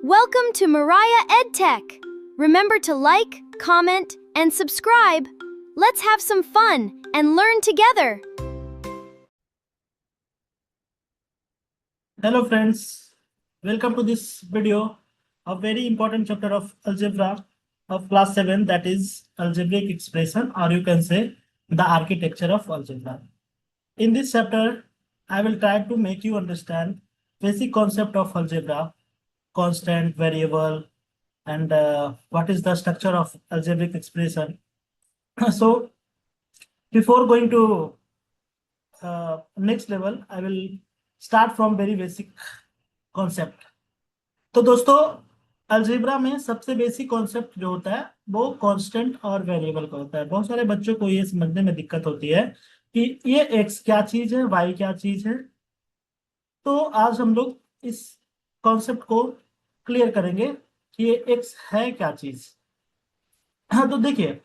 Welcome to Mariah EdTech. Remember to like, comment, and subscribe. Let's have some fun and learn together. Hello friends, welcome to this video of very important chapter of algebra of class 7, that is algebraic expression, or you can say the architecture of algebra. In this chapter, I will try to make you understand basic concept of algebra, constant, variable, and what is the structure of algebraic expression. So before going to next level, I will start from very basic concept. तो दोस्तों, algebra में सबसे basic concept जो होता है वो constant और variable का होता है। बहुत सारे बच्चों को ये समझने में दिक्कत होती है कि ये एक्स क्या चीज है, वाई क्या चीज है। तो आज हम लोग इस कॉन्सेप्ट को क्लियर करेंगे कि ये एक्स है क्या चीज। हाँ, तो देखिए,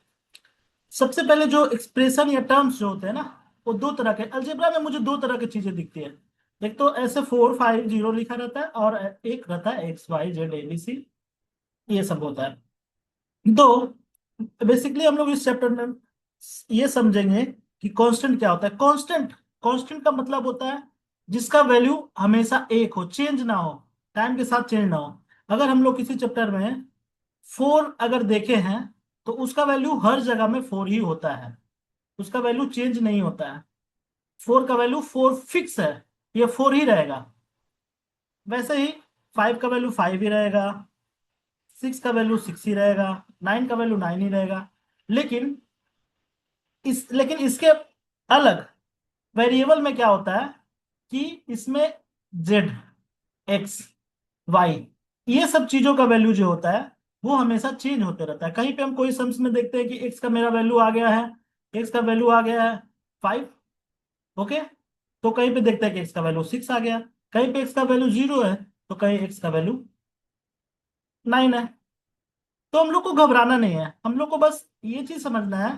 सबसे पहले जो एक्सप्रेशन या टर्म्स जो होते हैं ना, वो दो तरह के अलजेब्रा में मुझे दो तरह की चीजें दिखती है। एक तो ऐसे 4 5 0 लिखा रहता है और एक रहता है एक्स वाई जेड एबीसी, ये सब होता है। तो बेसिकली हम लोग इस चैप्टर में ये समझेंगे कि कांस्टेंट क्या होता है। कांस्टेंट कांस्टेंट का मतलब होता है जिसका वैल्यू हमेशा एक हो, चेंज ना हो, टाइम के साथ चेंज ना हो। अगर हम लोग किसी चैप्टर में 4 अगर देखे हैं तो उसका वैल्यू हर जगह में 4 ही होता है, उसका वैल्यू चेंज नहीं होता है। 4 का वैल्यू 4 फिक्स है, ये 4 ही रहेगा। वैसे ही 5 का वैल्यू 5 ही रहेगा, 6 का वैल्यू 6 ही रहेगा, 9 का वैल्यू 9 ही रहेगा। लेकिन इसके अलग वेरिएबल में क्या होता है कि इसमें जेड, एक्स, वाई, ये सब चीजों का वैल्यू जो होता है वो हमेशा चेंज होते रहता है। कहीं पे हम कोई सम्स में देखते हैं कि एक्स का मेरा वैल्यू आ गया है, एक्स का वैल्यू आ गया है 5, ओके। तो कहीं पे देखते हैं कि एक्स का वैल्यू 6 आ गया, कहीं पे एक्स का वैल्यू 0 है, तो कहीं एक्स का वैल्यू 9 है। तो हम लोग को घबराना नहीं है, हम लोग को बस ये चीज समझना है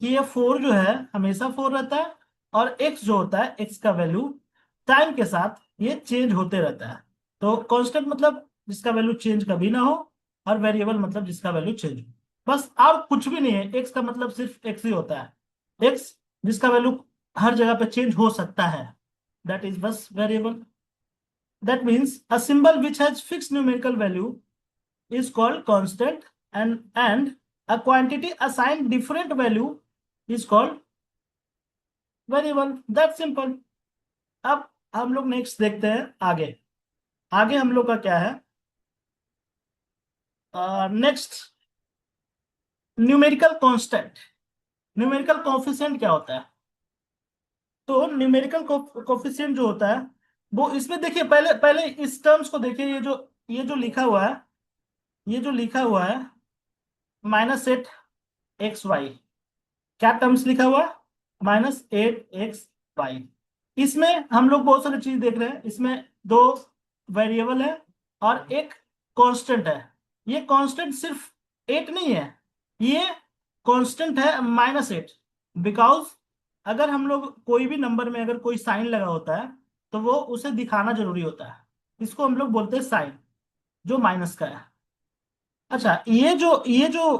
कि ये 4 जो है हमेशा 4 रहता है, और एक्स जो होता है, एक्स का वैल्यू टाइम के साथ ये चेंज होते रहता है। तो कांस्टेंट मतलब जिसका वैल्यू चेंज कभी ना हो, और वेरिएबल मतलब जिसका वैल्यू चेंज हो, बस। और कुछ भी नहीं है, एक्स का मतलब सिर्फ एक्स ही होता है। एक्स जिसका वैल्यू हर जगह पे चेंज हो सकता है, दैट इज बस variable. That means a symbol which has fix numerical value is called constant, and a quantity assigned different value is called variable. That simple. अब हम लोग नेक्स्ट देखते हैं आगे। आगे हम लोग का क्या है, next numerical constant. Numerical coefficient क्या होता है? तो न्यूमेरिकल कोफिशिएंट जो होता है वो, इसमें देखिए, पहले पहले इस टर्म्स को देखिए। ये जो लिखा हुआ है, ये जो लिखा हुआ है -8xy, क्या टर्म्स लिखा हुआ है? -8xy। इसमें हम लोग बहुत सारी चीज देख रहे हैं। इसमें दो वेरिएबल है और एक कांस्टेंट है। ये कांस्टेंट सिर्फ 8 नहीं है, ये कांस्टेंट है -8। बिकॉज अगर हम लोग कोई भी नंबर में अगर कोई साइन लगा होता है तो वो उसे दिखाना जरूरी होता है। इसको हम लोग बोलते हैं साइन, जो माइनस का है। अच्छा, ये जो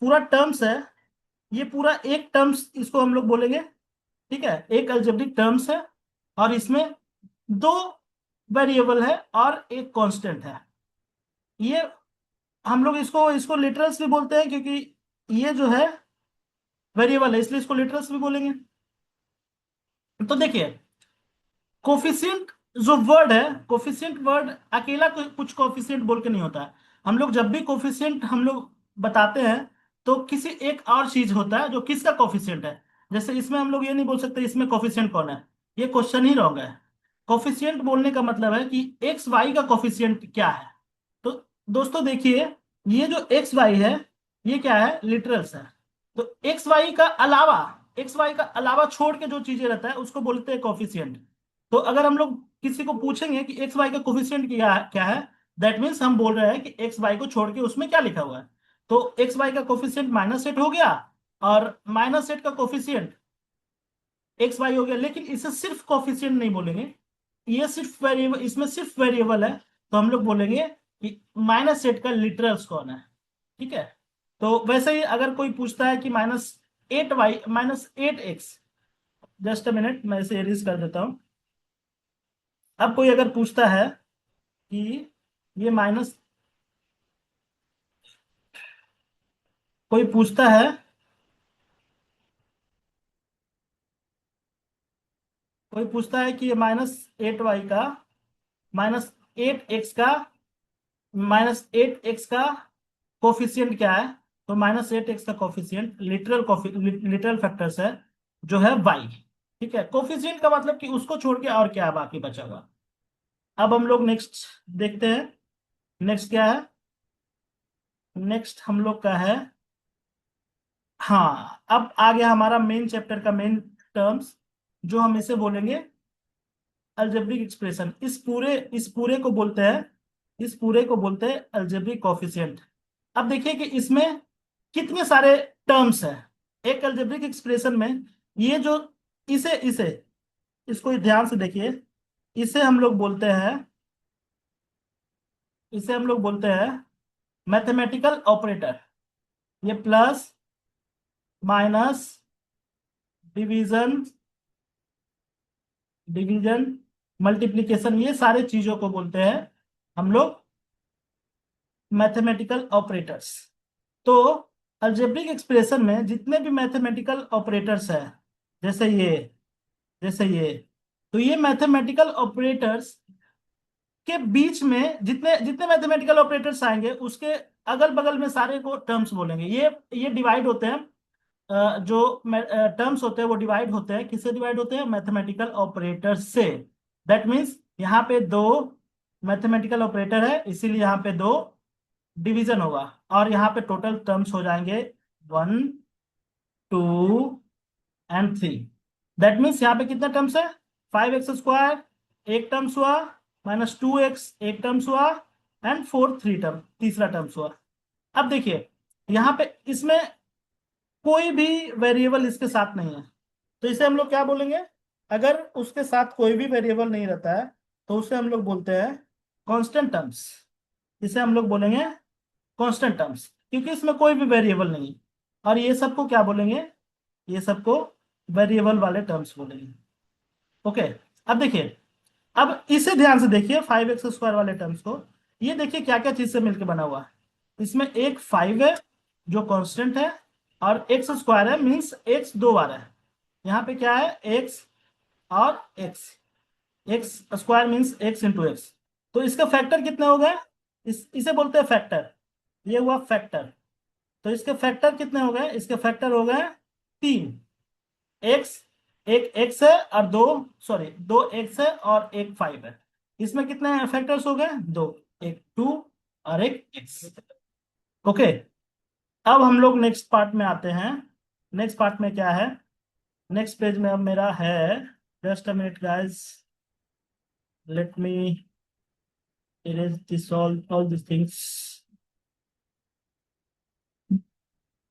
पूरा टर्म्स है, ये पूरा एक टर्म्स इसको हम लोग बोलेंगे, ठीक है। एक अलजेब्रिक टर्म्स है और इसमें दो वेरिएबल है और एक कांस्टेंट है। ये हम लोग इसको इसको लिटरल्स भी बोलते हैं, क्योंकि ये जो है वेरिएबल है, इसलिए इसको लिटरल्स भी बोलेंगे। तो देखिए, कोफिशिएंट जो वर्ड है, कोफिशिएंट वर्ड अकेला कुछ कोफिशिएंट बोल के नहीं होता है। हम लोग जब भी कोफिशिएंट हम लोग बताते हैं तो किसी एक और चीज होता है जो किसका कोफिशिएंट है। जैसे इसमें हम लोग ये नहीं बोल सकते इसमें कोफिशिएंट कौन है, ये क्वेश्चन ही रॉन्ग है। कोफिशिएंट बोलने का मतलब है कि एक्स वाई का कोफिशिएंट क्या है। तो दोस्तों देखिए, ये जो एक्स वाई है ये क्या है? लिटरल्स है। तो एक्स वाई का अलावा छोड़ के जो चीजें रहता है उसको बोलते हैं कोफिशिएंट। तो अगर हम लोग किसी को पूछेंगे कि एक्स वाई का कोफिशिएंट क्या है, दैट मीन्स हम बोल रहे हैं कि एक्स वाई को छोड़ के उसमें क्या लिखा हुआ है। तो एक्स वाई का कोफिशिएंट -8 हो गया, और -8 का कोफिशिएंट एक्स वाई हो गया। लेकिन इसे सिर्फ कोफिशिएंट नहीं बोलेंगे, ये सिर्फ वेरिएबल, इसमें सिर्फ वेरिएबल है, तो हम लोग बोलेंगे कि -8 का लिटरल्स कौन है। ठीक है, तो वैसे ही अगर कोई पूछता है कि -8y -8x, just a minute मैं इसे एरिज कर देता हूं। अब कोई अगर पूछता है कि ये माइनस कोई पूछता है कोई पूछता है कि ये -8y का -8x का -8x का कोफिशियंट क्या है। तो -8x का कोफिशियंट लिटरल फैक्टर्स है, जो है y। ठीक है, कोफिशियंट का मतलब कि उसको छोड़ के और क्या बाकी बचा हुआ। अब हम लोग नेक्स्ट देखते हैं। नेक्स्ट क्या है, नेक्स्ट हम लोग का है, हाँ अब आ गया हमारा मेन चैप्टर का मेन टर्म्स, जो हम इसे बोलेंगे अलजेब्रिक एक्सप्रेशन। इस पूरे को बोलते हैं, इस पूरे को बोलते हैं अलजेब्रिक कोफिशिएंट। अब देखिए कि इसमें कितने सारे टर्म्स हैं एक अलजेब्रिक एक्सप्रेशन में। ये जो इसे इसे इसको ध्यान से देखिए, इसे हम लोग बोलते हैं, इसे हम लोग बोलते हैं मैथमेटिकल ऑपरेटर। ये plus minus division division multiplication, ये सारे चीजों को बोलते हैं हम लोग मैथमेटिकल ऑपरेटर्स। तो अलजेब्रिक एक्सप्रेशन में जितने भी मैथमेटिकल ऑपरेटर्स हैं, जैसे ये जैसे ये तो ये मैथमेटिकल ऑपरेटर्स के बीच में जितने जितने मैथमेटिकल ऑपरेटर्स आएंगे उसके अगल बगल में सारे को टर्म्स बोलेंगे। ये डिवाइड होते हैं, जो टर्म्स होते हैं वो डिवाइड होते हैं, किससे डिवाइड होते हैं, मैथमेटिकल ऑपरेटर से। दैट मीन्स यहाँ पे दो मैथमेटिकल ऑपरेटर है, इसीलिए यहाँ पे दो डिवीजन होगा, और यहाँ पे टोटल टर्म्स हो जाएंगे 1 2 एंड 3। दैट मीन्स यहाँ पे कितने टर्म्स है, 5x² एक टर्म्स हुआ, -2x एक टर्म्स हुआ, एंड 4 3 टर्म तीसरा टर्म्स हुआ। अब देखिए यहाँ पे इसमें कोई भी वेरिएबल इसके साथ नहीं है, तो इसे हम लोग क्या बोलेंगे, अगर उसके साथ कोई भी वेरिएबल नहीं रहता है तो उसे हम लोग बोलते हैं कांस्टेंट टर्म्स। इसे हम लोग बोलेंगे कांस्टेंट टर्म्स, क्योंकि इसमें कोई भी वेरिएबल नहीं। और ये सबको क्या बोलेंगे, ये सबको वेरिएबल वाले टर्म्स बोलेंगे। ओके, अब देखिए, अब इसे ध्यान से देखिए 5x² वाले टर्म्स को। ये देखिए क्या क्या चीज से मिलकर बना हुआ है। इसमें एक 5 है जो कांस्टेंट है, और x² है, मीन्स x दो बार है। यहाँ पे क्या है, x और x² means x into x. तो इसका फैक्टर कितने हो गए, इसे बोलते हैं फैक्टर। ये हुआ फैक्टर। तो इसके फैक्टर कितने हो गए, इसके फैक्टर हो गए 3। एक्स एक एक्स है और दो, सॉरी 2x है और एक 5 है। इसमें कितने फैक्टर्स हो गए, दो, एक 2 और एक x। ओके, अब हम लोग नेक्स्ट पार्ट में आते हैं। नेक्स्ट पार्ट में क्या है, नेक्स्ट पेज में अब मेरा है, just a minute guys, let me erase this all these things।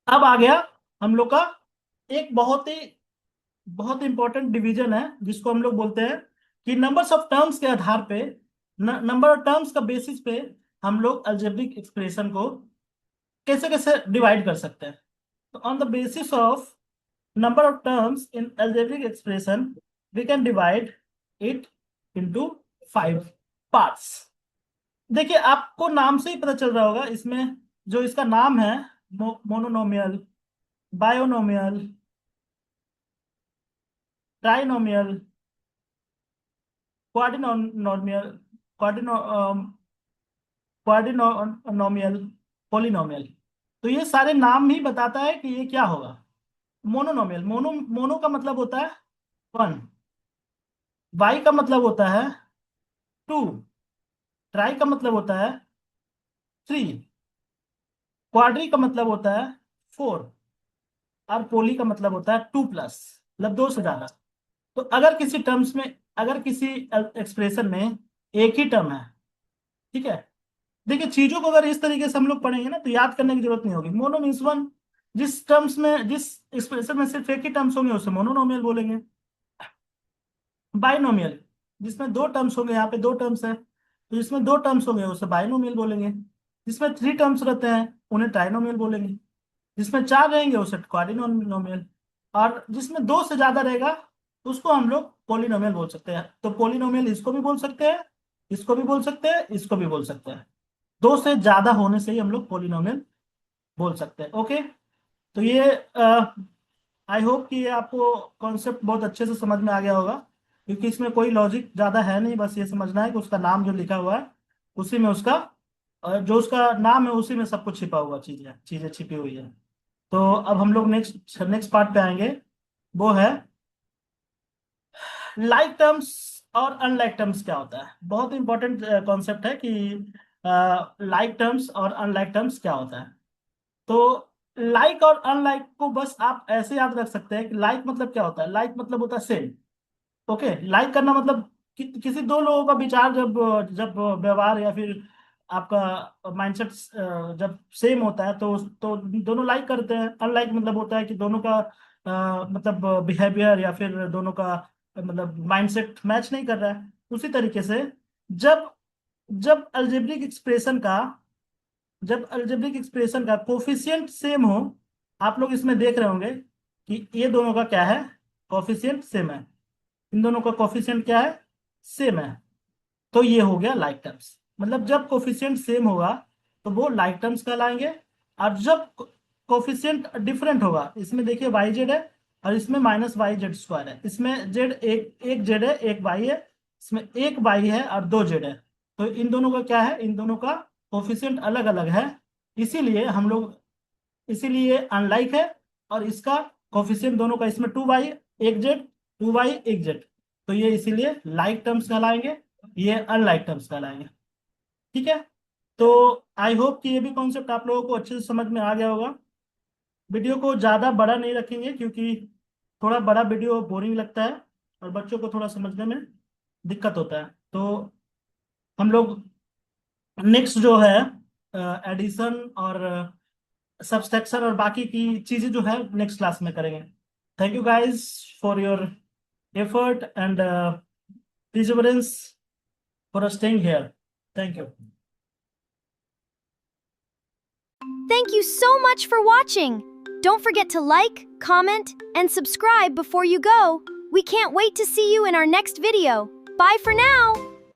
अब आ गया हम लोग का एक बहुत इंपॉर्टेंट डिवीजन है, जिसको हम लोग बोलते हैं कि नंबर्स ऑफ टर्म्स के आधार पे, नंबर ऑफ टर्म्स का बेसिस पे हम लोग अलजेब्रिक एक्सप्रेशन को कैसे कैसे डिवाइड कर सकते हैं। तो on the basis of number of terms in algebraic expression we can divide it into 5 parts. देखिए आपको नाम से ही पता चल रहा होगा, इसमें जो इसका नाम है, मोनोनोमियल, बायोनोमियल, ट्राइनोमियल, क्वाड्रिनोमियल, क्वाड्रिनो क्वाड्रिनोमियल, पॉलिनोमियल। तो ये सारे नाम ही बताता है कि ये क्या होगा। मोनोनोमियल, मोनो का मतलब होता है 1, बाई का मतलब होता है 2, ट्राई का मतलब होता है 3, क्वाड्री का मतलब होता है 4, और पोली का मतलब होता है 2+, मतलब 2 से ज्यादा। तो अगर किसी टर्म्स में, अगर किसी एक्सप्रेशन में एक ही टर्म है, ठीक है, देखिए चीजों को अगर इस तरीके से हम लोग पढ़ेंगे ना तो याद करने की जरूरत नहीं होगी। मोनो मीन्स 1, जिस टर्म्स में, जिस एक्सप्रेशन में सिर्फ एक ही टर्म्स होंगे उसे मोनोनोमियल बोलेंगे। बाइनोमियल, जिसमें दो टर्म्स होंगे, यहाँ पे दो टर्म्स है, तो जिसमें 2 टर्म्स होंगे उसे बाइनोमियल बोलेंगे, जिसमें 3 टर्म्स रहते हैं उन्हें ट्राइनोमियल बोलेंगे, जिसमें 4 रहेंगे उसे क्वाड्रिनोमियल, और जिसमें 2 से ज्यादा रहेगा उसको हम लोग पोलिनोमियल बोल सकते हैं। तो पोलिनोमियल इसको भी बोल सकते हैं, इसको भी बोल सकते हैं, इसको भी बोल सकते हैं। 2 से ज्यादा होने से ही हम लोग पोलिनोमियल बोल सकते हैं। ओके, तो ये आई होप कि ये आपको कॉन्सेप्ट बहुत अच्छे से समझ में आ गया होगा, क्योंकि इसमें कोई लॉजिक ज़्यादा है नहीं, बस ये समझना है कि उसका नाम जो लिखा हुआ है उसी में उसका जो उसका नाम है उसी में सब कुछ छिपा हुआ चीज़ें चीज़ें छिपी हुई है। तो अब हम लोग नेक्स्ट नेक्स्ट पार्ट पे आएंगे, वो है लाइक टर्म्स और अनलाइक टर्म्स क्या होता है। बहुत इंपॉर्टेंट कॉन्सेप्ट है कि लाइक टर्म्स और अनलाइक टर्म्स क्या होता है। तो लाइक और अनलाइक को बस आप ऐसे याद रख सकते हैं कि लाइक मतलब क्या होता है, लाइक मतलब होता है सेम। ओके, लाइक करना मतलब किसी दो लोगों का विचार जब जब व्यवहार या फिर आपका माइंडसेट जब सेम होता है तो दोनों लाइक करते हैं। अनलाइक मतलब होता है कि दोनों का मतलब बिहेवियर या फिर दोनों का मतलब माइंडसेट मैच नहीं कर रहा है। उसी तरीके से जब जब अल्जेब्रिक एक्सप्रेशन का जब अल्जेब्रिक एक्सप्रेशन का कोफिशिएंट सेम हो, आप लोग इसमें देख रहे होंगे कि ये दोनों का क्या है, कोफिशिएंट सेम है। इन दोनों का कोफिशिएंट क्या है, सेम है। तो ये हो गया लाइक टर्म्स। मतलब जब कोफिशिएंट सेम होगा तो वो लाइक टर्म्स कहलाएंगे, और जब कोफिशिएंट डिफरेंट होगा, इसमें देखिए वाई जेड है और इसमें माइनस वाई जेड स्क्वायर है, इसमें जेड एक जेड है एक वाई है, इसमें एक वाई है और 2 जेड है। तो इन दोनों का क्या है, इन दोनों का कोफिशिएंट अलग अलग है, इसीलिए हम लोग इसीलिए अनलाइक है। और इसका कोफिशिएंट दोनों का, इसमें 2y एक जेड 2y एक जेड, तो ये इसीलिए लाइक टर्म्स कहलाएंगे, ये अनलाइक टर्म्स कहलाएंगे। ठीक है, तो आई होप कि ये भी कॉन्सेप्ट आप लोगों को अच्छे से समझ में आ गया होगा। वीडियो को ज़्यादा बड़ा नहीं रखेंगे क्योंकि थोड़ा बड़ा वीडियो बोरिंग लगता है और बच्चों को थोड़ा समझने में दिक्कत होता है। तो हम लोग नेक्स्ट जो है एडिशन और सब्सट्रैक्शन और बाकी की चीजें जो है नेक्स्ट क्लास में करेंगे। Thank you guys for your effort and perseverance for staying here. Thank you. Thank you so much for watching. Don't forget to like, comment, and subscribe before you go. We can't wait to see you in our next video. Bye for now!